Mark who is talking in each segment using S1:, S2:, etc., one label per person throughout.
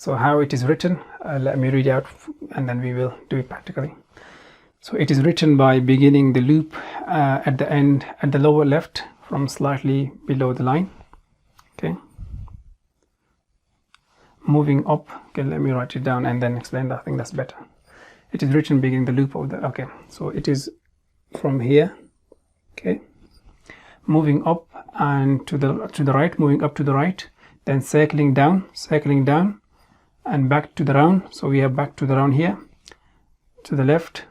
S1: So how it is written, let me read out and then we will do it practically. So it is written by beginning the loop at the end, at the lower left from slightly below the line. Okay. Moving up, okay, let me write it down and then explain that. I think that's better. It is written beginning the loop of the, okay, so it is from here, okay, moving up and to the right, moving up to the right, then circling down and back to the round. So we have back to the round here, to the left,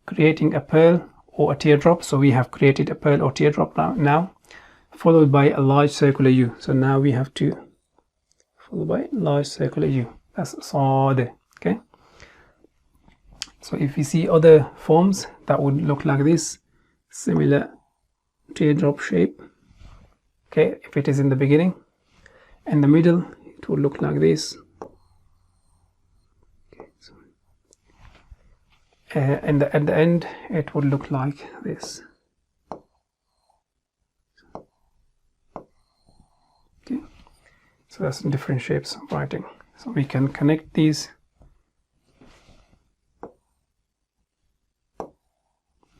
S1: creating a pearl or a teardrop. So we have created a pearl or teardrop now, followed by a large circular U. So now we have to followed by large circular U. That's Sad. Okay. So if you see other forms that would look like this, similar teardrop shape. Okay, if it is in the beginning, in the middle, it would look like this. Okay, so, and at the end, it would look like this. Okay, so that's different shapes of writing. So we can connect these.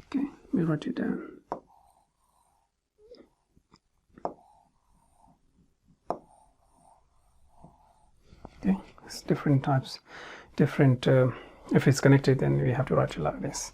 S1: Okay, we write it down. Okay, it's different types, different. If it's connected, then we have to write it like this.